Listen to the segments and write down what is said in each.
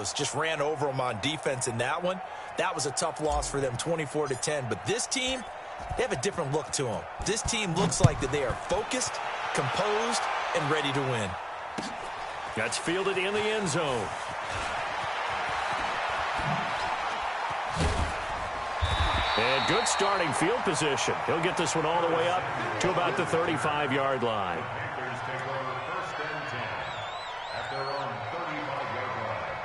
Broncos just ran over them on defense in that one. That was a tough loss for them, 24-10. But this team, they have a different look to them. This team looks like that they are focused, composed, and ready to win. That's fielded in the end zone. And good starting field position. He'll get this one all the way up to about the 35-yard line. Panthers take over first and 10 at their own 35-yard line.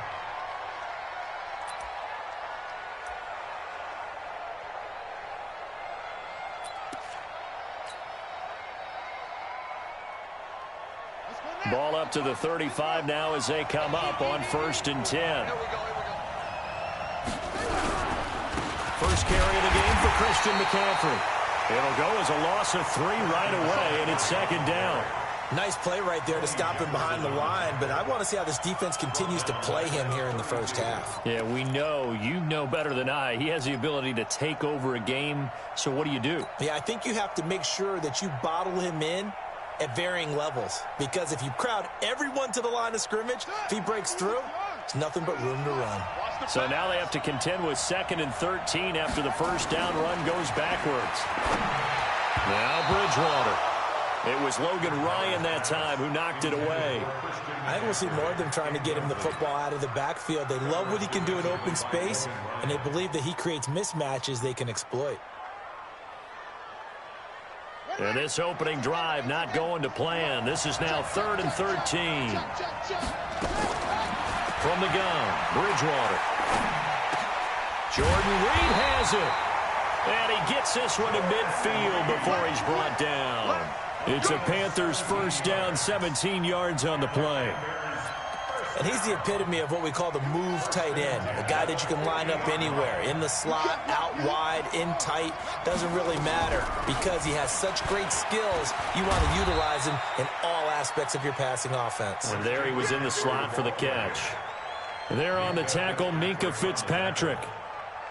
Ball up to the 35 now as they come up on first and 10. First carry of the game for Christian McCaffrey. It'll go as a loss of 3 right away, and it's second down. Nice play right there to stop him behind the line, but I want to see how this defense continues to play him here in the first half. Yeah, we know. You know better than I. He has the ability to take over a game, so what do? Yeah, I think you have to make sure that you bottle him in at varying levels, because if you crowd everyone to the line of scrimmage, if he breaks through, it's nothing but room to run. So now they have to contend with 2nd and 13 after the first down run goes backwards. Now Bridgewater. It was Logan Ryan that time who knocked it away. I think we'll see more of them trying to get him the football out of the backfield. They love what he can do in open space, and they believe that he creates mismatches they can exploit. And this opening drive not going to plan. This is now 3rd and 13. From the gun, Bridgewater. Jordan Reed has it. And he gets this one to midfield before he's brought down. It's a Panthers first down, 17 yards on the play. And he's the epitome of what we call the move tight end. A guy that you can line up anywhere. In the slot, out wide, in tight. Doesn't really matter because he has such great skills. You want to utilize him in all aspects of your passing offense. And there he was in the slot for the catch. There on the tackle, Minkah Fitzpatrick.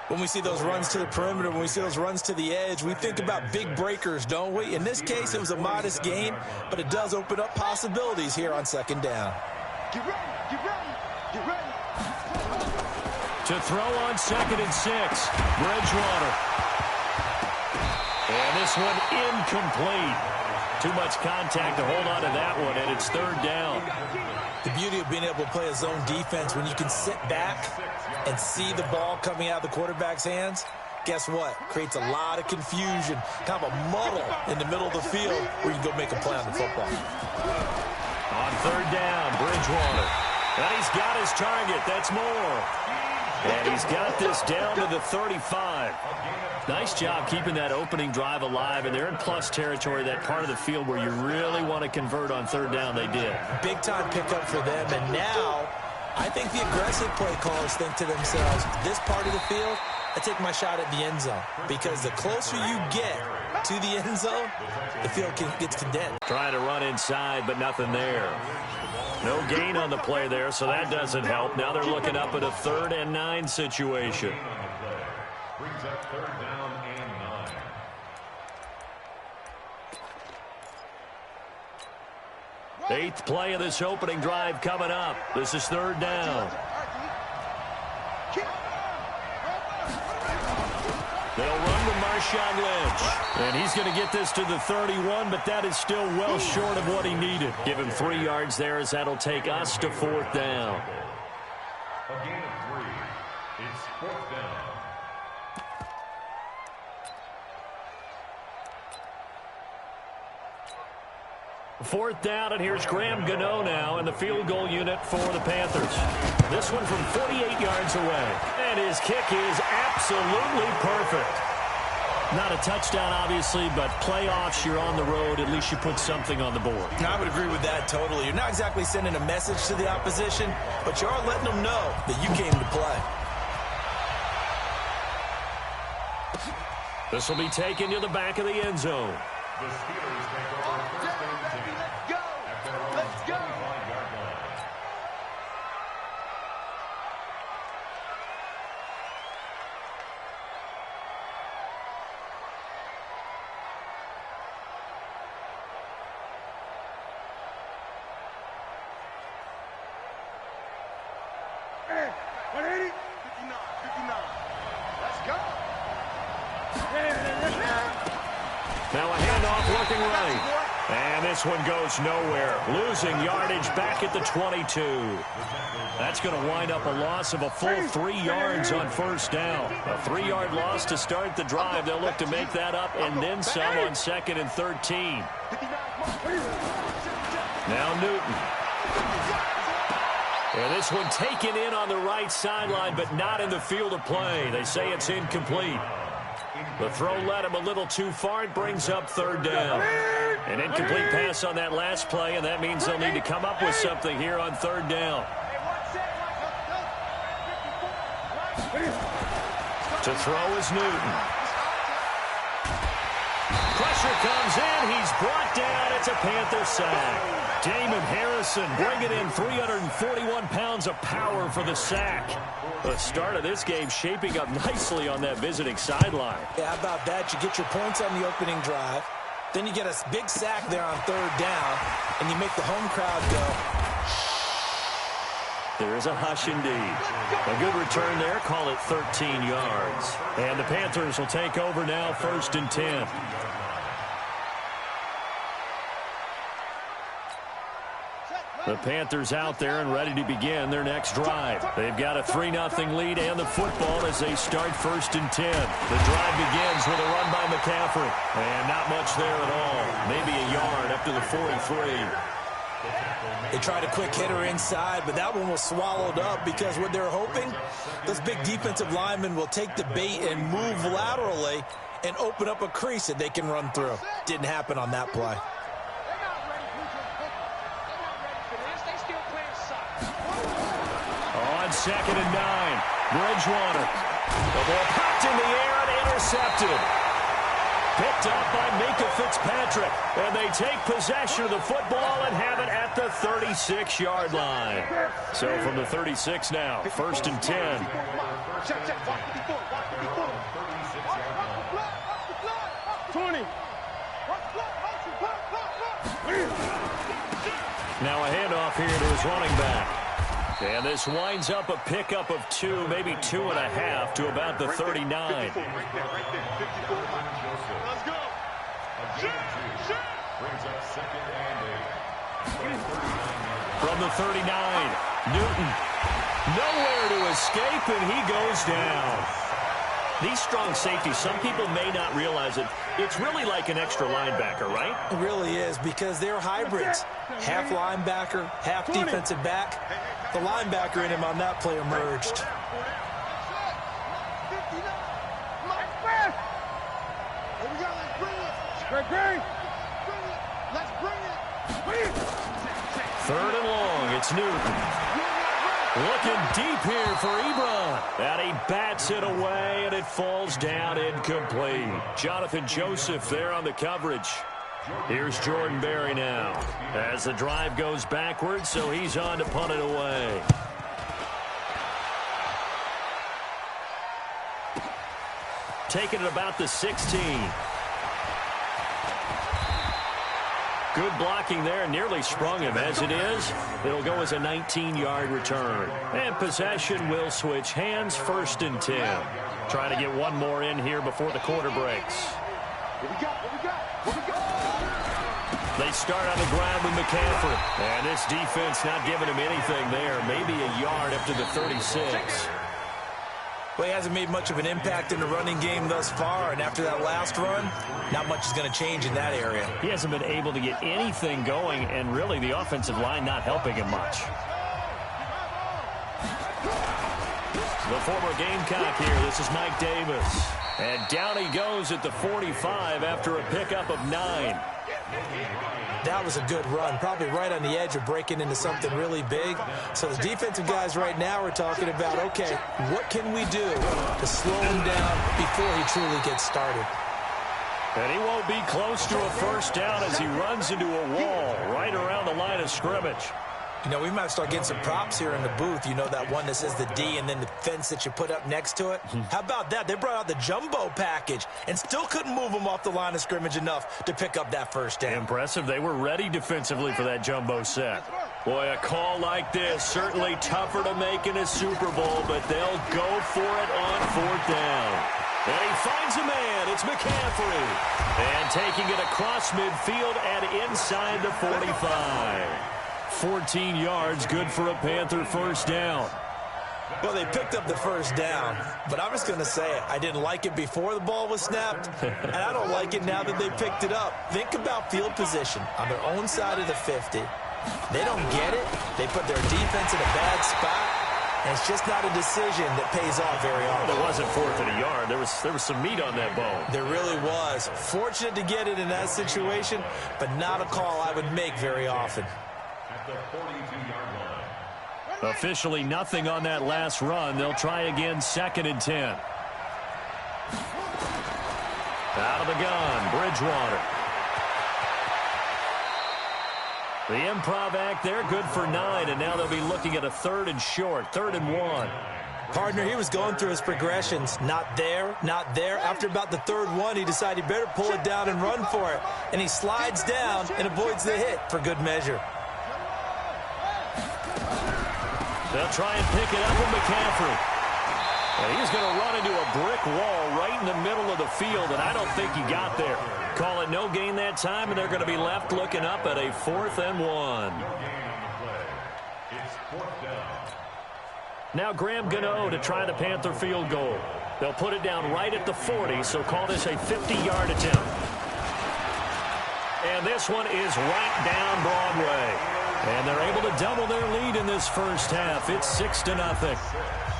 When we see those runs to the perimeter, when we see those runs to the edge, we think about big breakers, don't we? In this case, it was a modest gain, but it does open up possibilities here on second down. Get ready, get ready, get ready. To throw on 2nd and 6, Bridgewater. And this one incomplete. Too much contact to hold on to that one, and it's 3rd down. The beauty of being able to play a zone defense when you can sit back and see the ball coming out of the quarterback's hands, guess what? Creates a lot of confusion, kind of a muddle in the middle of the field where you can go make a play on the football. On 3rd down, Bridgewater. And he's got his target. That's more. And he's got this down to the 35. Nice job keeping that opening drive alive, and they're in plus territory, that part of the field where you really want to convert on 3rd down. They did. Big-time pickup for them, and now I think the aggressive play callers think to themselves, this part of the field, I take my shot at the end zone, because the closer you get to the end zone, the field gets condensed. Trying to run inside, but nothing there. No gain on the play there, so that doesn't help. Now they're looking up at a 3rd and 9 situation. Brings up 3rd down and 9. 8th play of this opening drive coming up. This is 3rd down. They'll run with Marshawn Lynch. And he's going to get this to the 31, but that is still well short of what he needed. Give him 3 yards there as that'll take us to 4th down. A gain of 3. It's 4th down. 4th down, and here's Graham Gano now in the field goal unit for the Panthers. This one from 48 yards away. And his kick is absolutely perfect. Not a touchdown, obviously, but playoffs, you're on the road. At least you put something on the board. I would agree with that totally. You're not exactly sending a message to the opposition, but you are letting them know that you came to play. This will be taken to the back of the end zone. The Steelers take over first and 10 at their own 25-yard line. 180. 59. 59. Let's go. Now a handoff looking right. And this one goes nowhere. Losing yardage back at the 22. That's going to wind up a loss of a full 3 yards on first down. A 3-yard loss to start the drive. They'll look to make that up and then some on 2nd and 13. Now Newton. And this one taken in on the right sideline, but not in the field of play. They say it's incomplete. The throw led him a little too far. It brings up 3rd down. An incomplete pass on that last play, and that means they'll need to come up with something here on 3rd down. To throw is Newton. Pressure comes in. He's brought down. It's a Panther sack. Damon Harrison bringing in 341 pounds of power for the sack. The start of this game shaping up nicely on that visiting sideline. Yeah, how about that? You get your points on the opening drive. Then you get a big sack there on 3rd down, and you make the home crowd go. There is a hush indeed. A good return there. Call it 13 yards. And the Panthers will take over now, 1st and 10. The Panthers out there and ready to begin their next drive. They've got a 3-0 lead and the football as they start 1st and 10. The drive begins with a run by McCaffrey. And not much there at all. Maybe a yard up to the 43. They tried a quick hitter inside, but that one was swallowed up because what they're hoping, those big defensive linemen will take the bait and move laterally and open up a crease that they can run through. Didn't happen on that play. On 2nd and 9, Bridgewater. The ball popped in the air and intercepted. Picked up by Minka Fitzpatrick. And they take possession of the football and have it at the 36-yard line. So from the 36 now, 1st and 10. Now a handoff here to his running back. And this winds up a pickup of 2, maybe 2.5 to about the 39. From the 39, Newton. Nowhere to escape, and he goes down. These strong safeties, some people may not realize it. It's really like an extra linebacker, right? It really is because they're hybrids. Half linebacker, half defensive back. The linebacker in him on that play emerged. Third and long, it's Newton. Looking deep here for Ebron. And he bats it away, and it falls down incomplete. Jonathan Joseph there on the coverage. Here's Jordan Berry now as the drive goes backwards, so he's on to punt it away. Taking it about the 16. Good blocking there, nearly sprung him. As it is, it'll go as a 19-yard return. And possession will switch hands, 1st and 10. Trying to get one more in here before the quarter breaks. They start on the ground with McCaffrey. And this defense not giving him anything there. Maybe a yard up to the 36. Well, he hasn't made much of an impact in the running game thus far, and after that last run, not much is going to change in that area. He hasn't been able to get anything going, and really the offensive line not helping him much. The former Gamecock here. This is Mike Davis. And down he goes at the 45 after a pickup of 9. That was a good run, probably right on the edge of breaking into something really big. So the defensive guys right now are talking about, okay, what can we do to slow him down before he truly gets started? And he won't be close to a first down as he runs into a wall right around the line of scrimmage. You know, we might start getting some props here in the booth. You know, that one that says the D and then the fence that you put up next to it? How about that? They brought out the jumbo package and still couldn't move them off the line of scrimmage enough to pick up that first down. Impressive. They were ready defensively for that jumbo set. Boy, a call like this, certainly tougher to make in a Super Bowl, but they'll go for it on 4th down. And he finds a man. It's McCaffrey. And taking it across midfield and inside the 45. 14 yards, good for a Panther first down. Well, they picked up the first down, but I'm just going to say it. I didn't like it before the ball was snapped, and I don't like it now that they picked it up. Think about field position on their own side of the 50. They don't get it. They put their defense in a bad spot, and it's just not a decision that pays off very often. It wasn't 4th and a yard. There was some meat on that bone. There really was. Fortunate to get it in that situation, but not a call I would make very often. At the 42-yard line. Officially nothing on that last run. They'll try again 2nd and 10. Out of the gun, Bridgewater. The improv act there, good for 9, and now they'll be looking at a 3rd and short, 3rd and 1. Partner, he was going through his progressions. Not there, not there. After about the 3rd one, he decided he better pull it down and run for it. And he slides down and avoids the hit for good measure. They'll try and pick it up with McCaffrey. And he's going to run into a brick wall right in the middle of the field, and I don't think he got there. Call it no gain that time, and they're going to be left looking up at a 4th and 1. Now Graham Gano to try the Panther field goal. They'll put it down right at the 40, so call this a 50-yard attempt. And this one is right down Broadway. And they're able to double their lead in this first half. It's 6-0.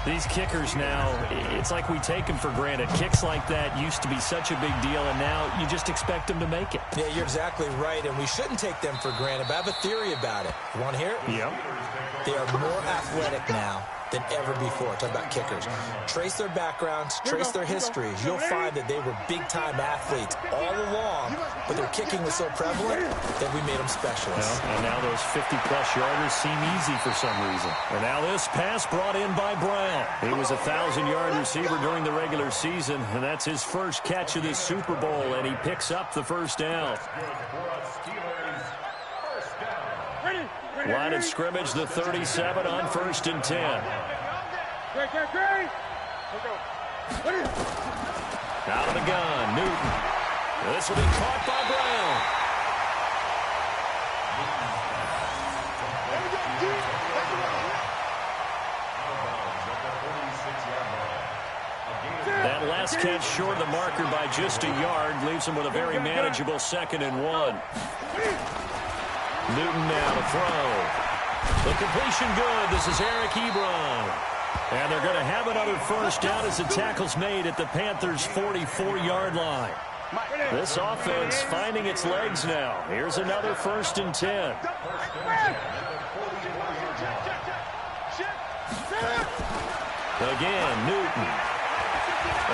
These kickers now, it's like we take them for granted. Kicks like that used to be such a big deal, and now you just expect them to make it. Yeah, you're exactly right, and we shouldn't take them for granted. But I have a theory about it. You want to hear it? Yep. They are more athletic now than ever before. Talk about kickers. Trace their backgrounds, trace their histories. You'll find that they were big-time athletes all along, but their kicking was so prevalent that we made them specialists. And now those 50-plus yarders seem easy for some reason. And now this pass brought in by Brown. He was a 1,000-yard receiver during the regular season, and that's his first catch of this Super Bowl, and he picks up the first down. Line of scrimmage, the 37 on 1st and 10. Out of the gun, Newton. This will be caught by Brown. That last catch short of the marker by just a yard leaves him with a very manageable 2nd and 1. Newton now to throw. The completion good. This is Eric Ebron. And they're going to have another first down as the tackle's made at the Panthers' 44-yard line. This offense finding its legs now. Here's another 1st and 10. Again, Newton.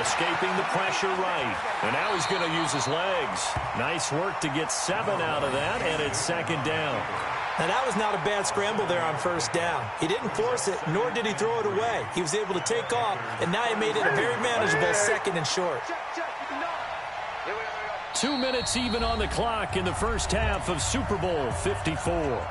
Escaping the pressure right. And now he's going to use his legs. Nice work to get 7 out of that, and it's 2nd down. Now, that was not a bad scramble there on 1st down. He didn't force it, nor did he throw it away. He was able to take off, and now he made it a very manageable 2nd and short. 2 minutes even on the clock in the first half of Super Bowl 54.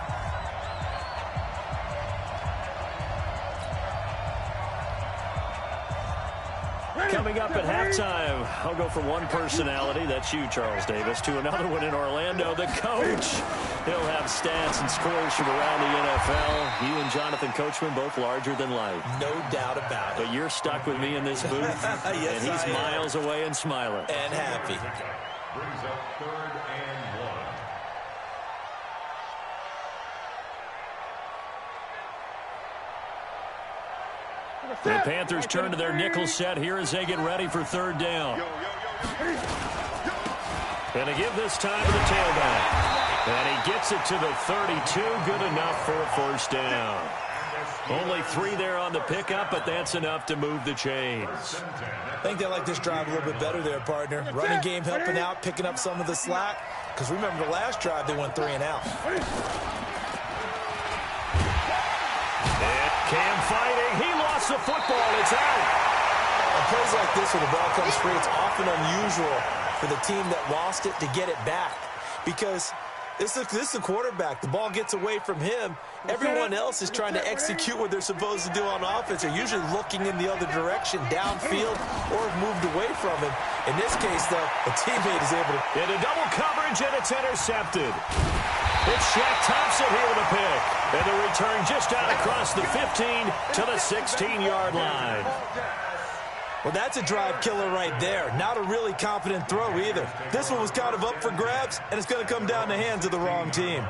Coming up at halftime, I'll go from one personality, that's you, Charles Davis, to another one in Orlando, the coach. He'll have stats and scores from around the NFL. You and Jonathan Coachman, both larger than life. No doubt about it. But you're stuck with me in this booth, yes, and he's miles away and smiling. And happy. Brings up 3rd and 1. The Panthers turn to their nickel set here as they get ready for 3rd down. And they give this time to the tailback. And he gets it to the 32. Good enough for a 1st down. Only 3 there on the pickup, but that's enough to move the chains. I think they like this drive a little bit better there, partner. Running game helping out, picking up some of the slack. Because remember the last drive, they went 3 and out. And Cam fighting. He lost the football. It's out. On plays like this, when the ball comes free, it's often unusual for the team that lost it to get it back. Because This is a quarterback. The ball gets away from him. Everyone else is trying to execute what they're supposed to do on offense. They're usually looking in the other direction, downfield, or have moved away from him. In this case, though, a teammate is able to... Into double coverage, and it's intercepted. It's Shaq Thompson here with a pick. And the return just out across the 15 to the 16-yard line. Well, that's a drive killer right there. Not a really confident throw either. This one was kind of up for grabs, and it's going to come down the hands of the wrong team.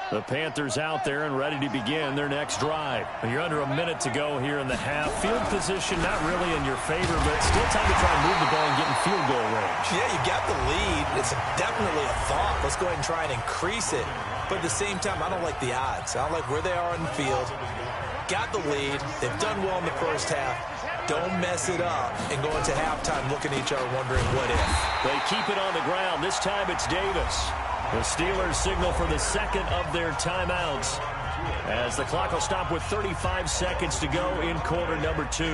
The Panthers out there and ready to begin their next drive. You're under a minute to go here in the half. Field position not really in your favor, but still time to try and move the ball and get in field goal range. Yeah, you got the lead. It's definitely a thought. Let's go ahead and try and increase it. But at the same time, I don't like the odds. I don't like where they are in the field. Got the lead. They've done well in the first half. Don't mess it up and go into halftime looking at each other wondering what if. They keep it on the ground. This time it's Davis. The Steelers signal for the second of their timeouts as the clock will stop with 35 seconds to go in quarter number 2.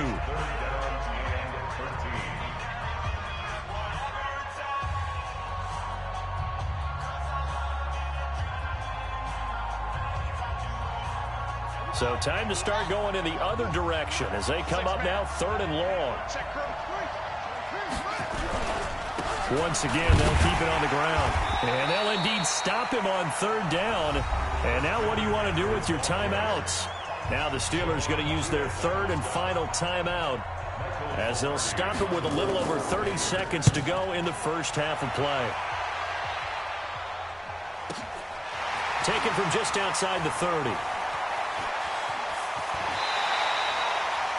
So time to start going in the other direction as they come up now 3rd and long. Once again, they'll keep it on the ground. And they'll indeed stop him on 3rd down. And now what do you want to do with your timeouts? Now the Steelers going to use their 3rd and final timeout as they'll stop it with a little over 30 seconds to go in the first half of play. Taken from just outside the 30.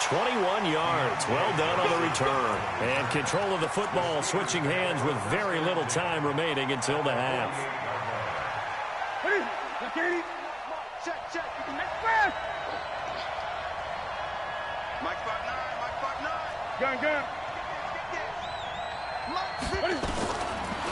21 yards. Well done on the return. And control of the football switching hands with very little time remaining until the half. Check, check. Mike 5'9", Mike 5'9". Gun.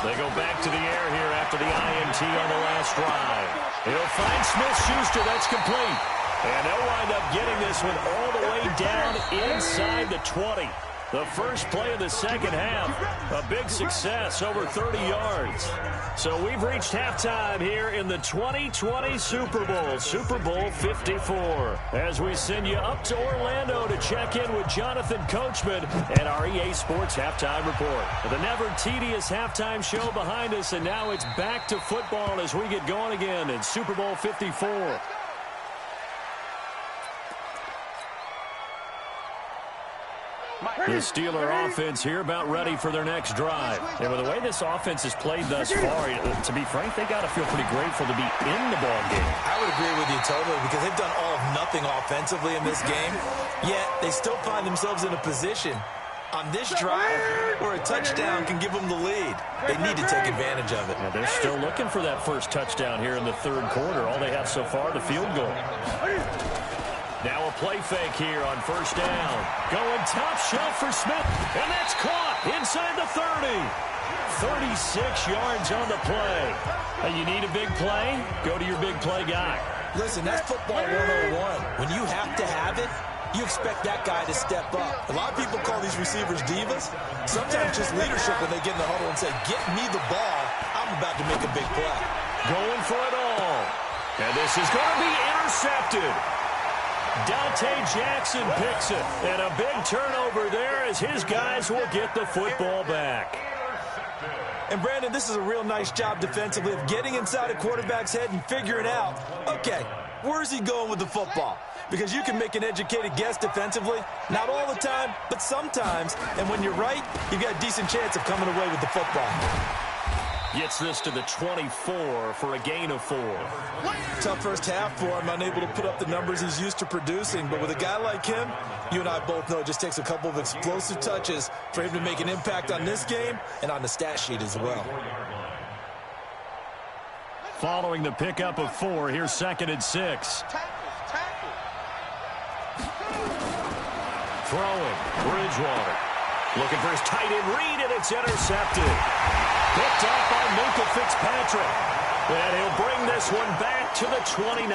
They go back to the air here after the INT on the last drive. He'll find Smith-Schuster. That's complete. And they'll wind up getting this one all the way down inside the 20. The first play of the second half, a big success, over 30 yards. So we've reached halftime here in the 2020 Super Bowl, Super Bowl 54. As we send you up to Orlando to check in with Jonathan Coachman and our EA Sports Halftime Report. The never tedious halftime show behind us, and now it's back to football as we get going again in Super Bowl 54. The Steeler offense here about ready for their next drive. And with the way this offense has played thus far, to be frank, they got to feel pretty grateful to be in the ball game. I would agree with you totally because they've done all of nothing offensively in this game, yet they still find themselves in a position on this drive where a touchdown can give them the lead. They need to take advantage of it. Yeah, they're still looking for that first touchdown here in the third quarter. All they have so far, the field goal. Now a play fake here on first down. Going top shelf for Smith. And that's caught inside the 30. 36 yards on the play. You need a big play? Go to your big play guy. Listen, that's football 101. When you have to have it, you expect that guy to step up. A lot of people call these receivers divas. Sometimes just leadership when they get in the huddle and say, get me the ball. I'm about to make a big play. Going for it all. And this is going to be intercepted. Dante Jackson picks it, and a big turnover there as his guys will get the football back. And, Brandon, this is a real nice job defensively of getting inside a quarterback's head and figuring out, okay, where's he going with the football? Because you can make an educated guess defensively, not all the time, but sometimes. And when you're right, you've got a decent chance of coming away with the football. Gets this to the 24 for a gain of 4. Tough first half for him, unable to put up the numbers he's used to producing. But with a guy like him, you and I both know it just takes a couple of explosive touches for him to make an impact on this game and on the stat sheet as well. Following the pickup of 4, here's 2nd and 6. Throwing, Bridgewater. Looking for his tight end read, and it's intercepted. Picked up by Minkah Fitzpatrick. And he'll bring this one back to the 29.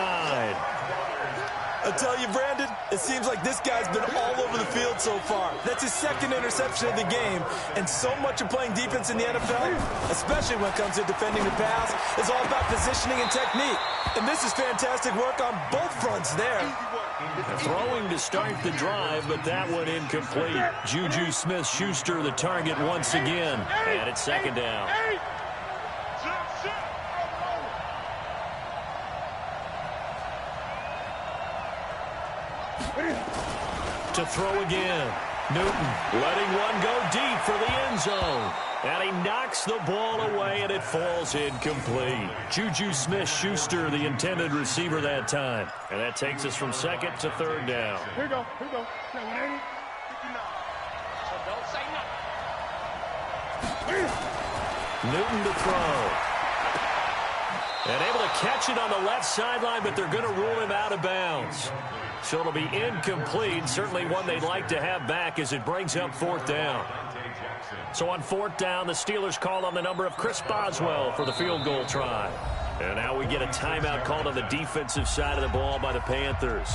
I tell you, Brandon, it seems like this guy's been all over the field so far. That's his second interception of the game, and so much of playing defense in the NFL, especially when it comes to defending the pass, is all about positioning and technique. And this is fantastic work on both fronts there. Throwing to start the drive, but that one incomplete. Juju Smith-Schuster the target once again, and it's second down. To throw again. Newton letting one go deep for the end zone. And he knocks the ball away, and it falls incomplete. Juju Smith-Schuster, the intended receiver that time. And that takes us from second to third down. Here we go. Here we go. 180. 59. So don't say nothing. Newton to throw. And able to catch it on the left sideline, but they're going to rule him out of bounds. So it'll be incomplete. Certainly one they'd like to have back as it brings up fourth down. So on fourth down, the Steelers call on the number of Chris Boswell for the field goal try. And now we get a timeout called on the defensive side of the ball by the Panthers.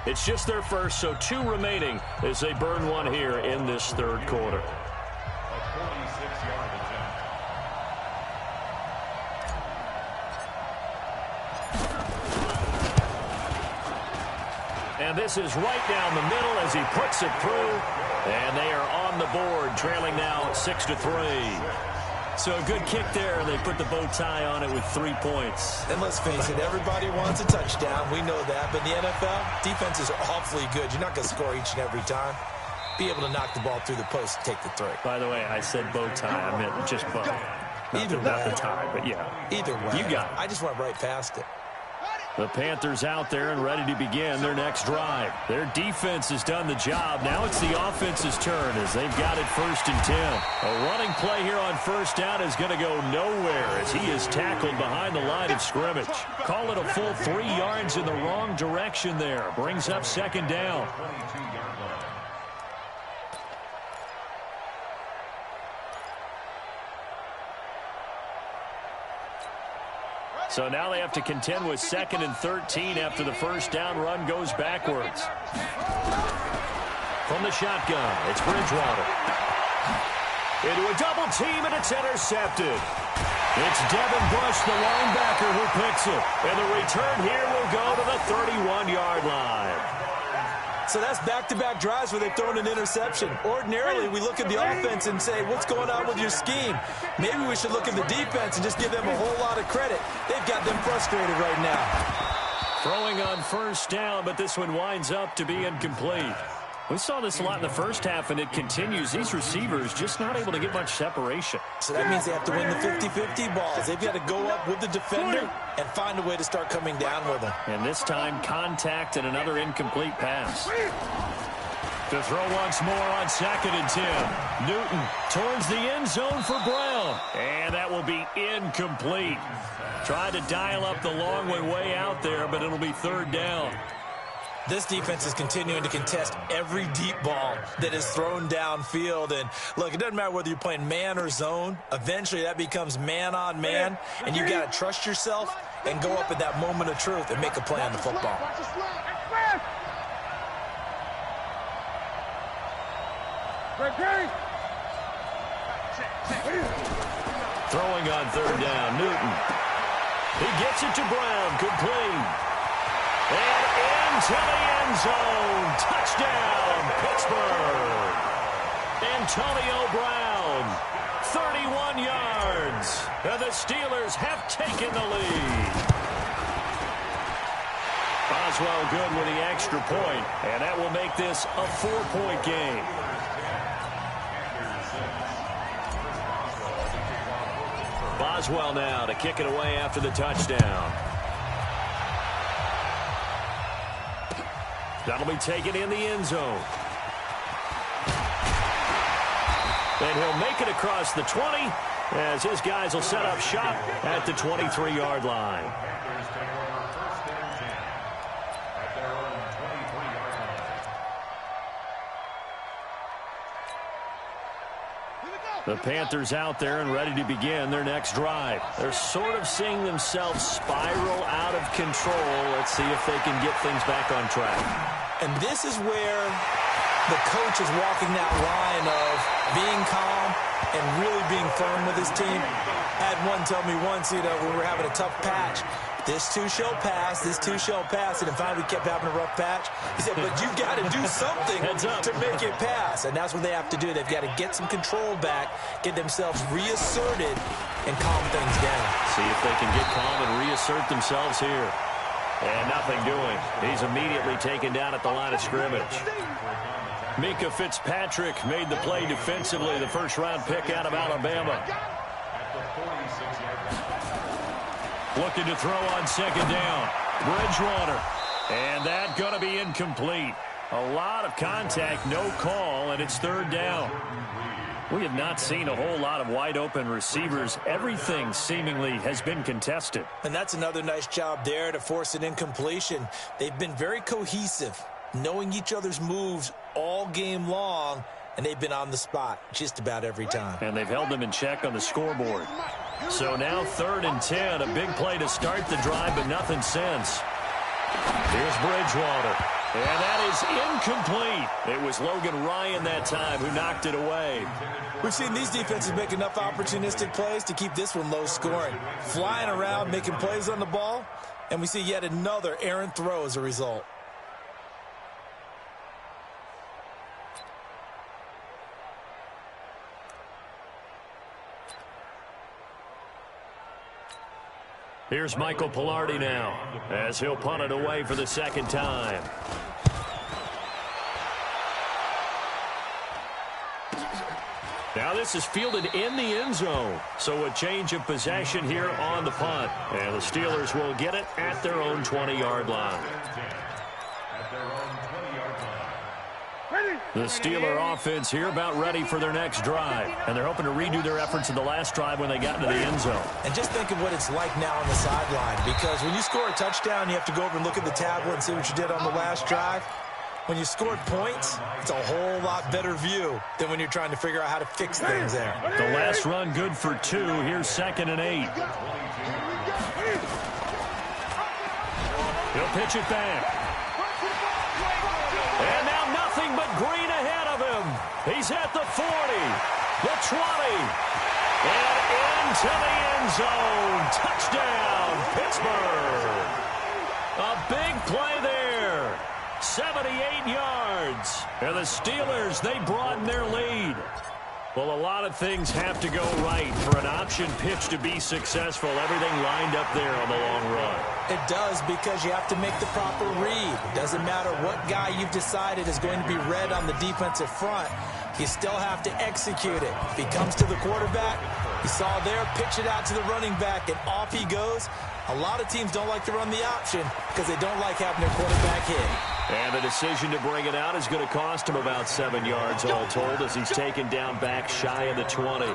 It's just their first, so 2 remaining as they burn one here in this third quarter. And this is right down the middle as he puts it through. And they are on the board, trailing now 6-3. So a good kick there. They put the bow tie on it with 3 points. And let's face it, everybody wants a touchdown. We know that. But in the NFL, defenses are awfully good. You're not going to score each and every time. Be able to knock the ball through the post and take the 3. By the way, I said bow tie. I meant just bow. Not the tie, but yeah. Either way. You got it. I just went right past it. The Panthers out there and ready to begin their next drive. Their defense has done the job. Now it's the offense's turn as they've got it 1st and 10. A running play here on first down is going to go nowhere as he is tackled behind the line of scrimmage. Call it a full 3 yards in the wrong direction there. Brings up second down. So now they have to contend with 2nd and 13 after the first down run goes backwards. From the shotgun, it's Bridgewater. Into a double team, and it's intercepted. It's Devin Bush, the linebacker, who picks it. And the return here will go to the 31-yard line. So that's back-to-back drives where they've thrown an interception. Ordinarily, we look at the offense and say, what's going on with your scheme? Maybe we should look at the defense and just give them a whole lot of credit. They've got them frustrated right now. Throwing on first down, but this one winds up to be incomplete. We saw this a lot in the first half, and it continues. These receivers just not able to get much separation. So that means they have to win the 50-50 balls. They've got to go up with the defender and find a way to start coming down with them. And this time, contact and another incomplete pass. To throw once more on 2nd and 10. Newton towards the end zone for Brown. And that will be incomplete. Tried to dial up the long one way out there, but it'll be 3rd down. This defense is continuing to contest every deep ball that is thrown downfield. And, look, it doesn't matter whether you're playing man or zone. Eventually, that becomes man-on-man, and you've got to trust yourself and go up at that moment of truth and make a play on the football. Throwing on 3rd down, Newton. He gets it to Brown, complete. And into the end zone. Touchdown, Pittsburgh. Antonio Brown, 31 yards. And the Steelers have taken the lead. Boswell good with the extra point, and that will make this a 4-point game. Boswell now to kick it away after the touchdown. That'll be taken in the end zone. And he'll make it across the 20 as his guys will set up shop at the 23-yard line. The Panthers out there and ready to begin their next drive. They're sort of seeing themselves spiral out of control. Let's see if they can get things back on track. And this is where the coach is walking that line of being calm and really being firm with his team. I had one tell me once, when we were having a tough patch, this too shall pass, this too shall pass, and finally we kept having a rough patch. He said, but you've got to do something to make it pass, and that's what they have to do. They've got to get some control back, get themselves reasserted, and calm things down. See if they can get calm and reassert themselves here. And nothing doing. He's immediately taken down at the line of scrimmage. Mika Fitzpatrick made the play defensively, the first-round pick out of Alabama. Looking to throw on second down. Bridgewater. And that going to be incomplete. A lot of contact, no call, and it's third down. We have not seen a whole lot of wide-open receivers. Everything seemingly has been contested. And that's another nice job there to force an incompletion. They've been very cohesive, knowing each other's moves all game long, and they've been on the spot just about every time. And they've held them in check on the scoreboard. So now 3rd and 10, a big play to start the drive, but nothing since. Here's Bridgewater. And that is incomplete. It was Logan Ryan that time who knocked it away. We've seen these defenses make enough opportunistic plays to keep this one low scoring. Flying around, making plays on the ball, and we see yet another errant throw as a result. Here's Michael Pilardi now as he'll punt it away for the second time. Now this is fielded in the end zone. So a change of possession here on the punt. And the Steelers will get it at their own 20-yard line. The Steeler offense here about ready for their next drive. And they're hoping to redo their efforts in the last drive when they got into the end zone. And just think of what it's like now on the sideline. Because when you score a touchdown, you have to go over and look at the tablet and see what you did on the last drive. When you scored points, it's a whole lot better view than when you're trying to figure out how to fix things there. The last run good for 2. Here's 2nd and 8. He'll pitch it back. And now nothing but green ahead of him. He's at the 40, the 20, and into the end zone. Touchdown, Pittsburgh. A big play there. 78 yards. And the Steelers, they broaden their lead. Well, a lot of things have to go right for an option pitch to be successful. Everything lined up there on the long run. It does, because you have to make the proper read. It doesn't matter what guy you've decided is going to be read on the defensive front. You still have to execute it. If he comes to the quarterback, you saw there, pitch it out to the running back, and off he goes. A lot of teams don't like to run the option because they don't like having their quarterback hit. And the decision to bring it out is going to cost him about 7 yards all told as he's taken down back shy of the 20.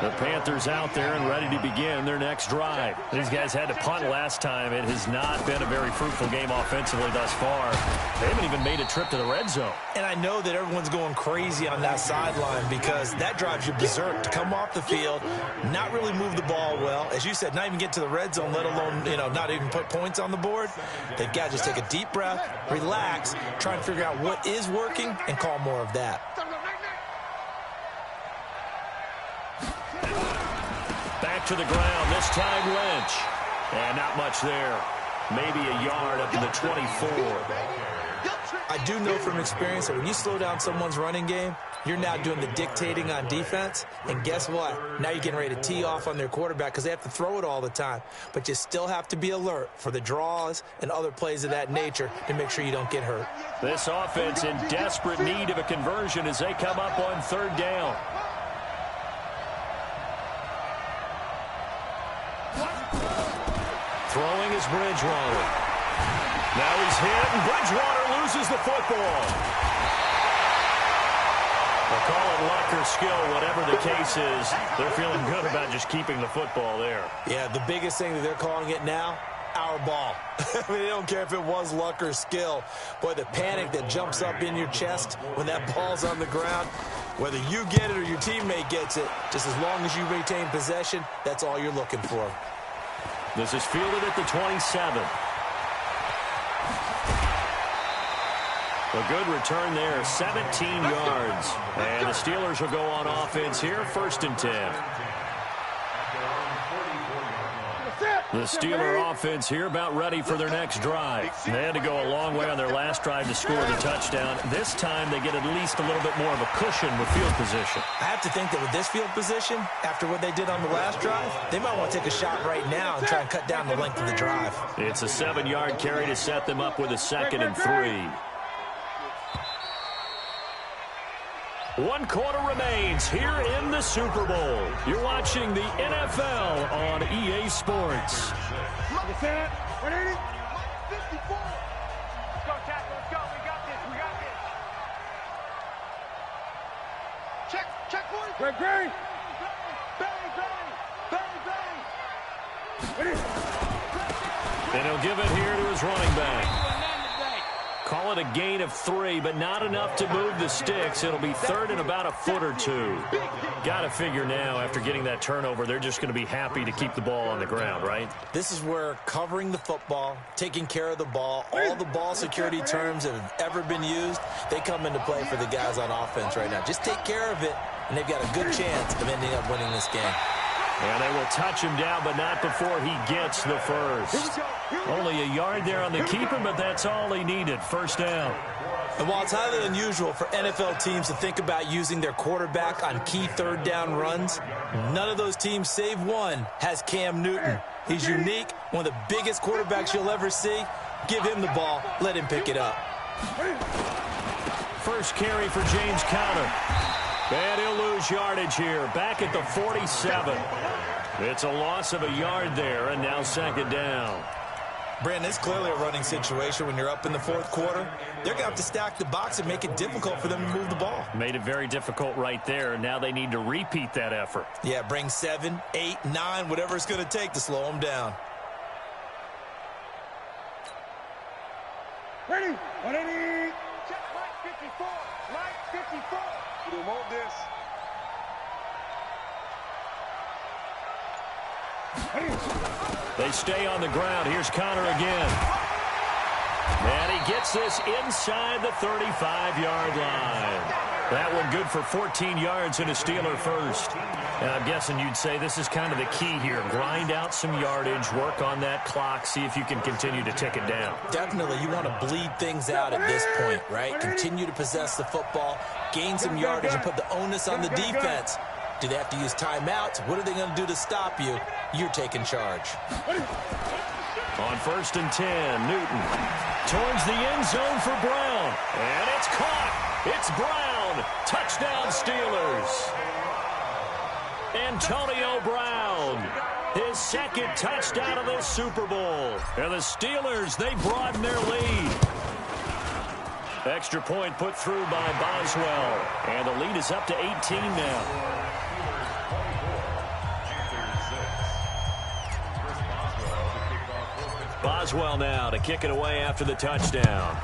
The Panthers out there and ready to begin their next drive. These guys had to punt last time. It has not been a very fruitful game offensively thus far. They haven't even made a trip to the red zone. And I know that everyone's going crazy on that sideline because that drives you berserk to come off the field, not really move the ball well. As you said, not even get to the red zone, let alone, not even put points on the board. They've got to just take a deep breath, relax, try and figure out what is working and call more of that. Back to the ground, this time Lynch. And not much there. Maybe a yard up to the 24. I do know from experience that when you slow down someone's running game, you're now doing the dictating on defense. And guess what? Now you're getting ready to tee off on their quarterback because they have to throw it all the time. But you still have to be alert for the draws and other plays of that nature to make sure you don't get hurt. This offense in desperate need of a conversion as they come up on 3rd down. Throwing is Bridgewater. Now he's hit, and Bridgewater loses the football. They'll call it luck or skill, whatever the case is. They're feeling good about just keeping the football there. Yeah, the biggest thing that they're calling it now, our ball. I mean, they don't care if it was luck or skill. Boy, the panic that jumps up in your chest when that ball's on the ground, Whether you get it or your teammate gets it, just as long as you retain possession, that's all you're looking for. This is fielded at the 27. A good return there, 17 yards. And the Steelers will go on offense here, 1st and 10. The Steeler offense here about ready for their next drive. They had to go a long way on their last drive to score the touchdown. This time they get at least a little bit more of a cushion with field position. I have to think that with this field position, after what they did on the last drive, they might want to take a shot right now and try and cut down the length of the drive. It's a 7-yard carry to set them up with a 2nd and 3. 1 quarter remains here in the Super Bowl. You're watching the NFL on EA Sports. Let's go, tackle. Let's go. We got this. Check, boys. Bang, bang. And he'll give it here to his running back. Call it a gain of 3, but not enough to move the sticks. It'll be 3rd and about a foot or 2. Got to figure now, after getting that turnover, they're just going to be happy to keep the ball on the ground, right? This is where covering the football, taking care of the ball, all the ball security terms that have ever been used, they come into play for the guys on offense right now. Just take care of it, and they've got a good chance of ending up winning this game. And they will touch him down, but not before he gets the first. Only a yard there on the keeper, but that's all he needed. 1st down. And while it's highly unusual for NFL teams to think about using their quarterback on key 3rd down runs, none of those teams, save one, has Cam Newton. He's unique, one of the biggest quarterbacks you'll ever see. Give him the ball. Let him pick it up. First carry for James Conner. And he'll lose yardage here, back at the 47. It's a loss of a yard there, and now 2nd down. Brandon, it's clearly a running situation when you're up in the 4th quarter. They're going to have to stack the box and make it difficult for them to move the ball. Made it very difficult right there. Now they need to repeat that effort. Yeah, bring 7, 8, 9, whatever it's going to take to slow them down. Ready. Check, Mike 54. Mike 54. We'll hold this. They stay on the ground. Here's Conner again. And he gets this inside the 35-yard line. That one good for 14 yards and a Steeler first. And I'm guessing you'd say this is kind of the key here. Grind out some yardage, work on that clock, see if you can continue to tick it down. Definitely, you want to bleed things out at this point, right? Continue to possess the football, gain some yardage, and put the onus on the defense. Do they have to use timeouts? What are they going to do to stop you? You're taking charge. On 1st and 10, Newton towards the end zone for Brown. And it's caught. It's Brown. Touchdown, Steelers. Antonio Brown, his 2nd touchdown of this Super Bowl. And the Steelers, they broaden their lead. Extra point put through by Boswell. And the lead is up to 18 now. Boswell now to kick it away after the touchdown.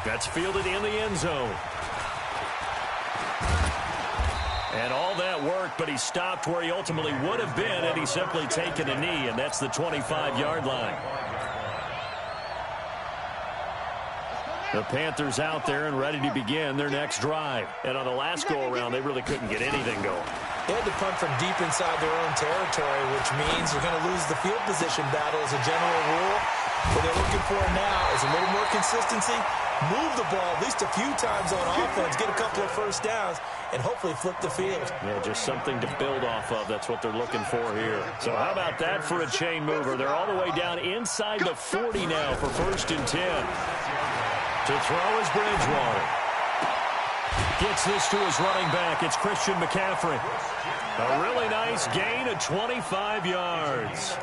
That's fielded in the end zone. And all that worked, but he stopped where he ultimately would have been had he simply taken a knee, and that's the 25-yard line. The Panthers out there and ready to begin their next drive. And on the last go-around, they really couldn't get anything going. They had to punt from deep inside their own territory, which means you're going to lose the field position battle as a general rule. What they're looking for now is a little more consistency, move the ball at least a few times on offense, get a couple of first downs, and hopefully flip the field. Yeah, just something to build off of. That's what they're looking for here. So how about that for a chain mover? They're all the way down inside the 40 now for 1st and 10. To throw is Bridgewater. Gets this to his running back. It's Christian McCaffrey. A really nice gain of 25 yards.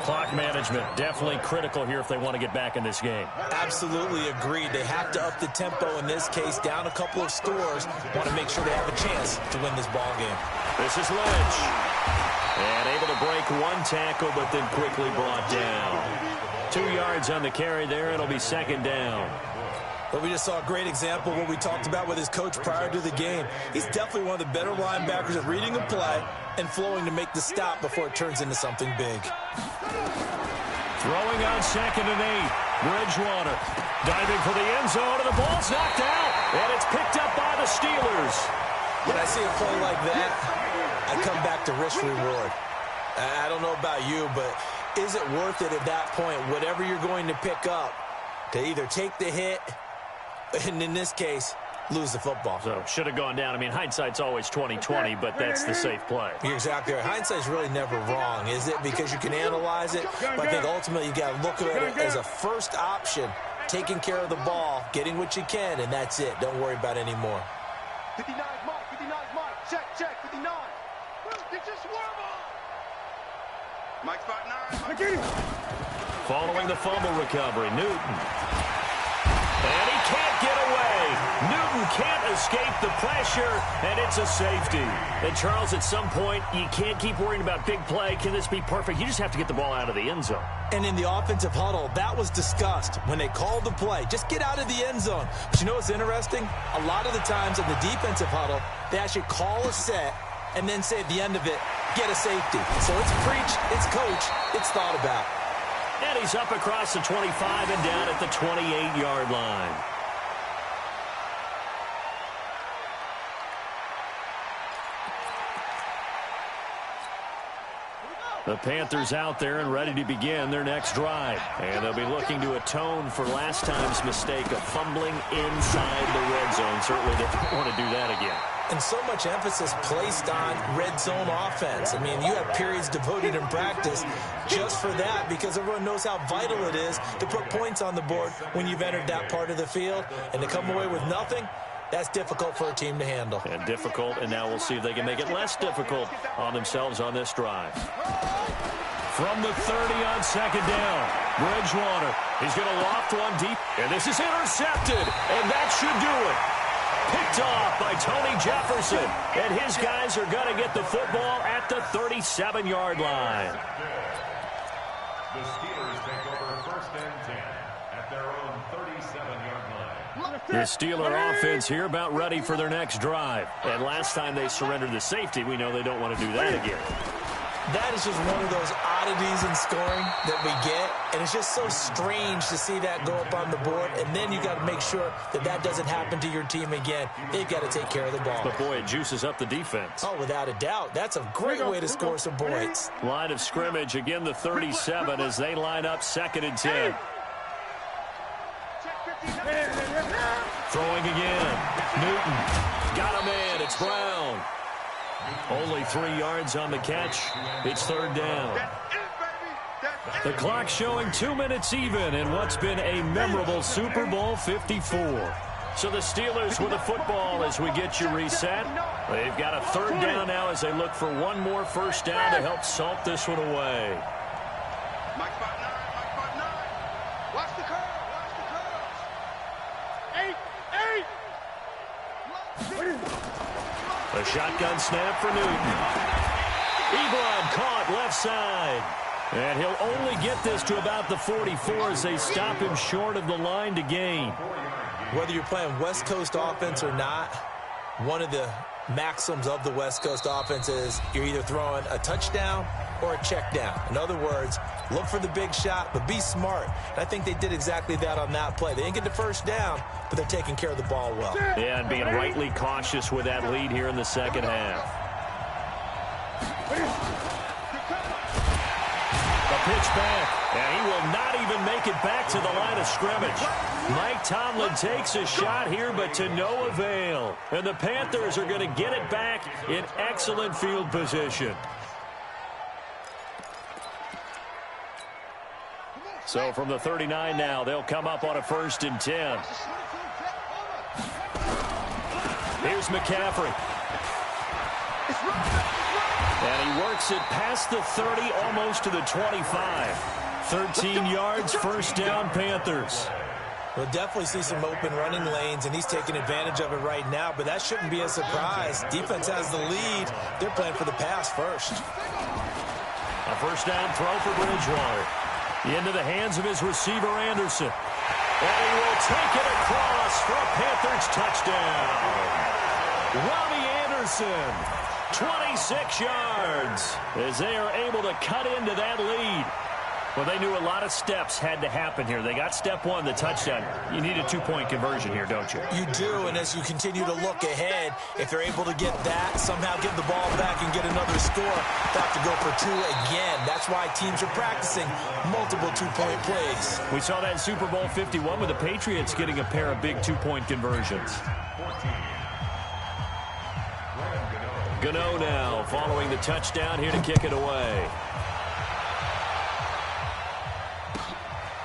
Clock management definitely critical here if they want to get back in this game. Absolutely agreed. They have to up the tempo in this case, down a couple of scores. Want to make sure they have a chance to win this ball game. This is Lynch. And able to break one tackle, but then quickly brought down. 2 yards on the carry there. It'll be 2nd down. But we just saw a great example of what we talked about with his coach prior to the game. He's definitely one of the better linebackers at reading a play and flowing to make the stop before it turns into something big. Throwing on 2nd and 8. Bridgewater diving for the end zone, and the ball's knocked out. And it's picked up by the Steelers. When I see a play like that, I come back to risk-reward. I don't know about you, but is it worth it at that point, whatever you're going to pick up, to either take the hit, and in this case, lose the football? So, should have gone down. I mean, hindsight's always 20/20, but that's the safe play. You're exactly right. Hindsight's really never wrong, is it? Because you can analyze it, but I think ultimately you got to look at it as a first option, taking care of the ball, getting what you can, and that's it. Don't worry about it anymore. 59 mark, 59 mark. Check, 59. Get your swerve on. Mike spot 9. Following the fumble recovery, Newton. And he can't get away. Newton can't escape the pressure, and it's a safety. And, Charles, at some point, you can't keep worrying about big play. Can this be perfect? You just have to get the ball out of the end zone. And in the offensive huddle, that was discussed when they called the play. Just get out of the end zone. But you know what's interesting? A lot of the times in the defensive huddle, they actually call a set and then say at the end of it, get a safety. So it's preach, it's coach, it's thought about. And he's up across the 25 and down at the 28-yard line. The Panthers out there and ready to begin their next drive. And they'll be looking to atone for last time's mistake of fumbling inside the red zone. Certainly they don't want to do that again. And so much emphasis placed on red zone offense. I mean, you have periods devoted in practice just for that because everyone knows how vital it is to put points on the board when you've entered that part of the field. And to come away with nothing, that's difficult for a team to handle. And difficult, and now we'll see if they can make it less difficult on themselves on this drive. From the 30 on 2nd down, Bridgewater. He's going to loft one deep, and this is intercepted, and that should do it. Picked off by Tony Jefferson, and his guys are going to get the football at the 37-yard line. The Steelers take over 1st and 10 at their own 37-yard line. The Steeler offense here about ready for their next drive. And last time they surrendered the safety, we know they don't want to do that again. That is just one of those oddities in scoring that we get, and it's just so strange to see that go up on the board, and then you got to make sure that that doesn't happen to your team again. They've got to take care of the ball. But, boy, it juices up the defense. Oh, without a doubt. That's a great way to score some points. Line of scrimmage, again the 37 as they line up 2nd and 10. Throwing again. Newton. Got a man. It's Brown. Only 3 yards on the catch. It's 3rd down. The clock showing 2 minutes even in what's been a memorable Super Bowl 54. So the Steelers with the football as we get you reset. They've got a 3rd down now as they look for one more first down to help salt this one away. Mike spot 9, Mike spot 9. Watch the curve, watch the curve. 8. A shotgun snap for Newton. Ebron caught left side. And he'll only get this to about the 44 as they stop him short of the line to gain. Whether you're playing West Coast offense or not, one of the maxims of the West Coast offense is you're either throwing a touchdown or a check down. In other words, look for the big shot, but be smart. And I think they did exactly that on that play. They didn't get the first down, but they're taking care of the ball well. Yeah, and being rightly cautious with that lead here in the second half. The pitch back, and he will not even make it back to the line of scrimmage. Mike Tomlin takes a shot here, but to no avail. And the Panthers are going to get it back in excellent field position. So from the 39 now, they'll come up on a 1st and 10. Here's McCaffrey. And he works it past the 30, almost to the 25. 13 yards, first down, Panthers. We'll definitely see some open running lanes, and he's taking advantage of it right now, but that shouldn't be a surprise. Defense has the lead. They're playing for the pass first. A first down throw for Bridgewater. Into the hands of his receiver, Anderson. And he will take it across for a Panthers touchdown. Robbie Anderson, 26 yards, as they are able to cut into that lead. Well, they knew a lot of steps had to happen here. They got step one, the touchdown. You need a two-point conversion here, don't you? You do, and as you continue to look ahead, if they're able to get that, somehow get the ball back and get another score, they have to go for two again. That's why teams are practicing multiple two-point plays. We saw that in Super Bowl 51 with the Patriots getting a pair of big two-point conversions. Gano now following the touchdown here to kick it away.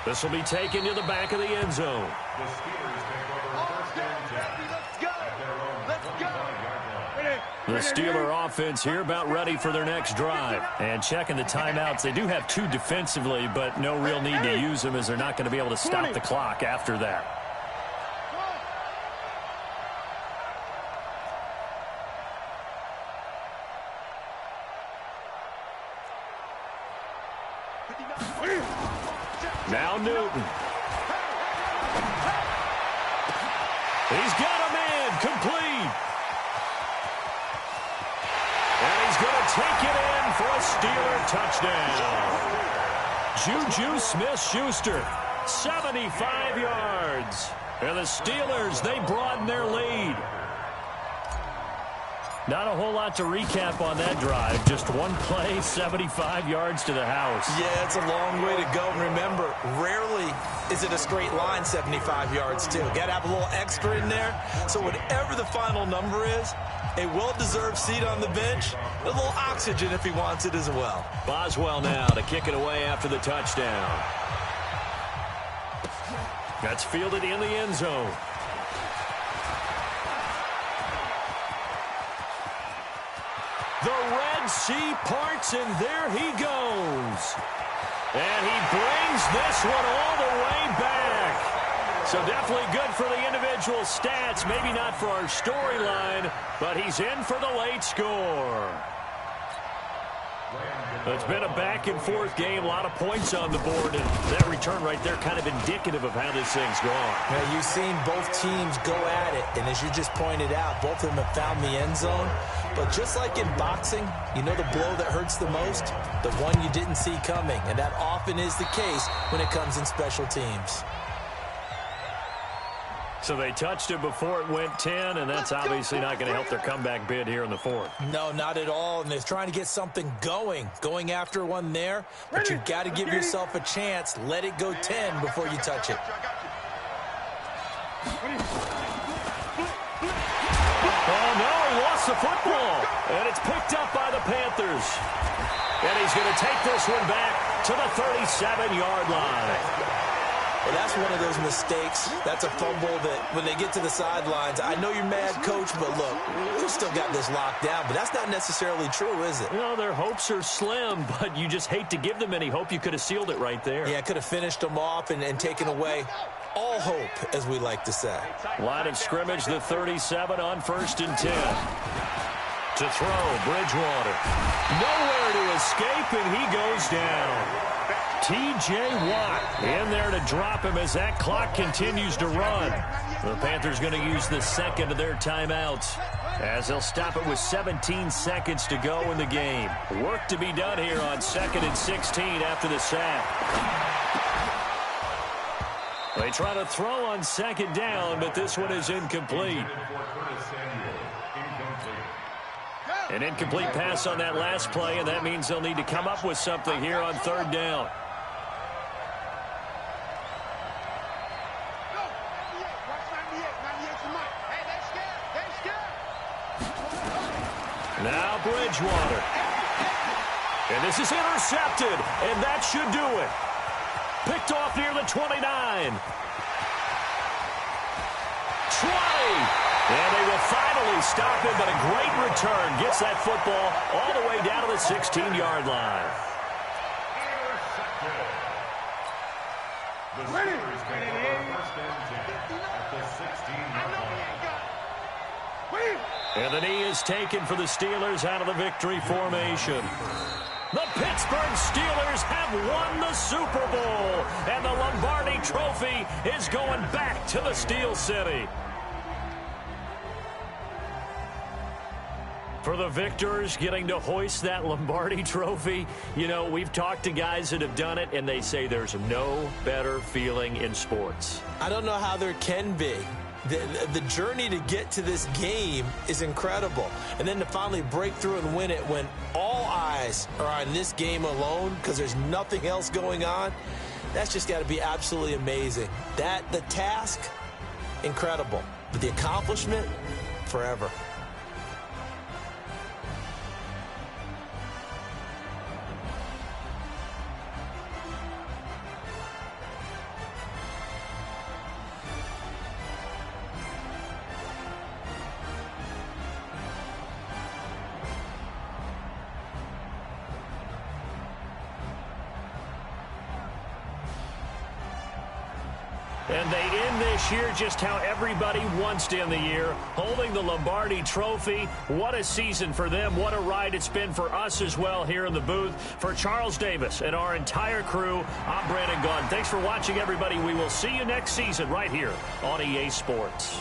This will be taken to the back of the end zone. The Steelers take over first and 10. Let's go. At their own Let's go. 35-yard line. The Steeler offense here about ready for their next drive. And checking the timeouts. They do have two defensively, but no real need to use them as they're not going to be able to stop the clock after that. Now Newton. He's got a man complete. And he's going to take it in for a Steeler touchdown. Juju Smith-Schuster, 75 yards. And the Steelers, they broaden their lead. Not a whole lot to recap on that drive. Just one play, 75 yards to the house. Yeah, it's a long way to go. And remember, rarely is it a straight line 75 yards, too. Got to have a little extra in there. So whatever the final number is, a well-deserved seat on the bench, a little oxygen if he wants it as well. Boswell now to kick it away after the touchdown. That's fielded in the end zone. The Red Sea parts, and there he goes. And he brings this one all the way back. So definitely good for the individual stats. Maybe not for our storyline, but he's in for the late score. It's been a back-and-forth game, a lot of points on the board, and that return right there kind of indicative of how this thing's gone. Now, you've seen both teams go at it, and as you just pointed out, both of them have found the end zone. But just like in boxing, you know the blow that hurts the most? The one you didn't see coming, and that often is the case when it comes in special teams. So they touched it before it went 10, and that's obviously not going to help their comeback bid here in the fourth. No, not at all, and they're trying to get something going after one there. But you've got to give yourself a chance. Let it go 10 before you touch it. Oh, no, he lost the football, and it's picked up by the Panthers. And he's going to take this one back to the 37-yard line. Well, that's one of those mistakes. That's a fumble that when they get to the sidelines, I know you're mad, Coach, but look, we've still got this locked down. But that's not necessarily true, is it? No, their hopes are slim, but you just hate to give them any hope. You could have sealed it right there. Yeah, could have finished them off and taken away all hope, as we like to say. Line of scrimmage, the 37 on 1st and 10. To throw, Bridgewater. Nowhere to escape, and he goes down. T.J. Watt in there to drop him as that clock continues to run. The Panthers going to use the second of their timeouts as they'll stop it with 17 seconds to go in the game. Work to be done here on 2nd and 16 after the sack. They try to throw on 2nd down, but this one is incomplete. An incomplete pass on that last play, and that means they'll need to come up with something here on 3rd down. Now Bridgewater. And this is intercepted, and that should do it. Picked off near the 29. 20. And they will finally stop him, but a great return. Gets that football all the way down to the 16-yard line. The Steelers take over 1st and 10 at the 16-yard line. And the knee is taken for the Steelers out of the victory formation. The Pittsburgh Steelers have won the Super Bowl. And the Lombardi Trophy is going back to the Steel City. For the victors, getting to hoist that Lombardi Trophy, you know, we've talked to guys that have done it, and they say there's no better feeling in sports. I don't know how there can be. The journey to get to this game is incredible. And then to finally break through and win it when all eyes are on this game alone because there's nothing else going on, that's just got to be absolutely amazing. The task, incredible. But the accomplishment, forever. And they end this year just how everybody wants to end the year, holding the Lombardi Trophy. What a season for them. What a ride it's been for us as well here in the booth. For Charles Davis and our entire crew, I'm Brandon Gunn. Thanks for watching, everybody. We will see you next season right here on EA Sports.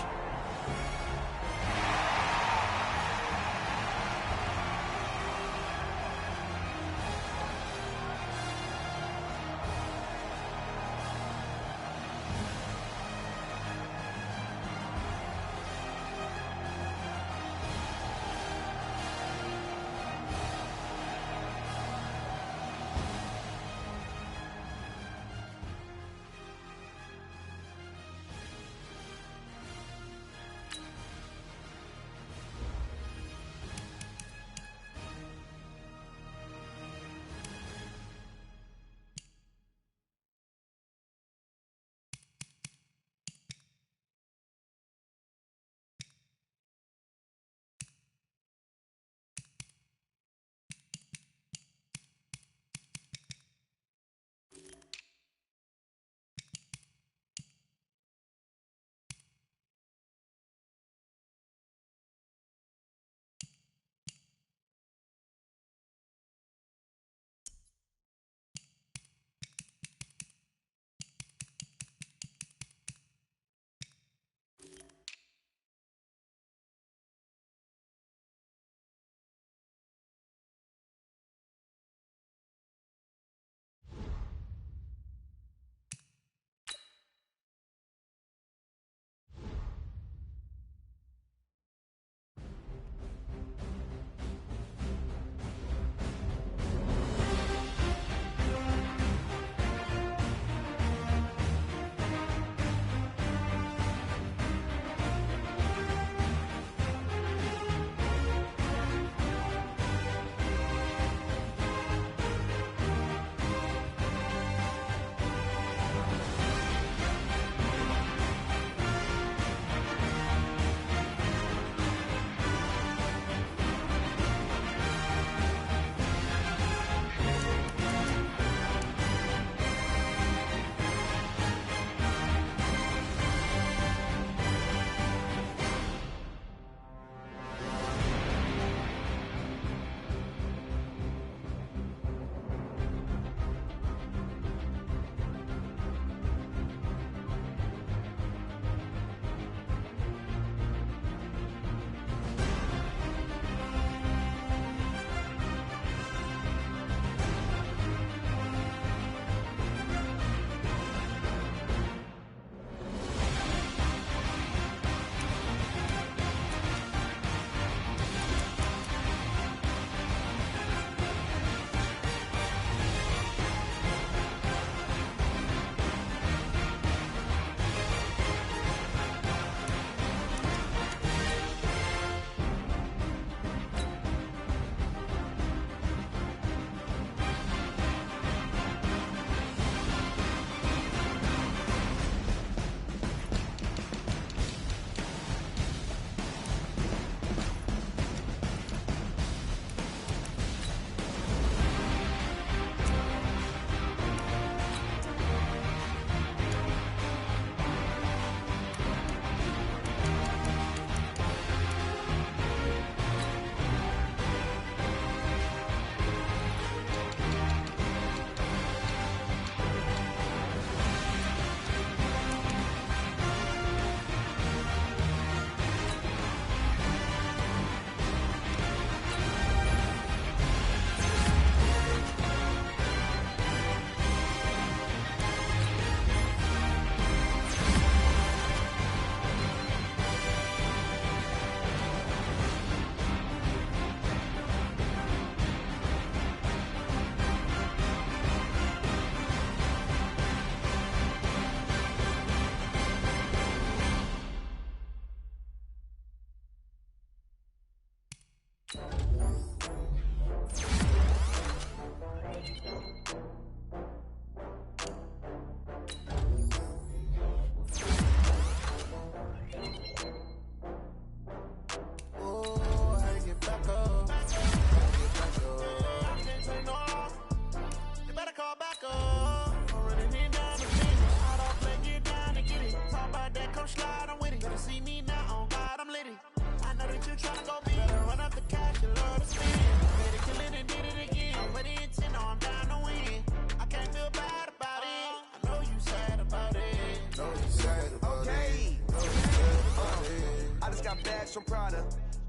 got bags from Prada.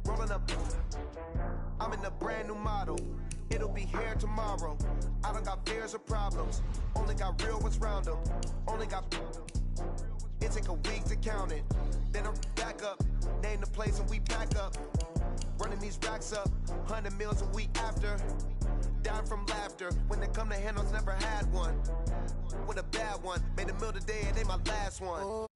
Rolling up. I'm in a brand new model. It'll be here tomorrow. I don't got fears or problems. Only got real ones round them. Only got. It take a week to count it. Then I'm back up. Name the place and we pack up. Running these racks up. 100 meals a week after. Dying from laughter. When they come to handles, never had one. With a bad one. Made a meal today and they my last one.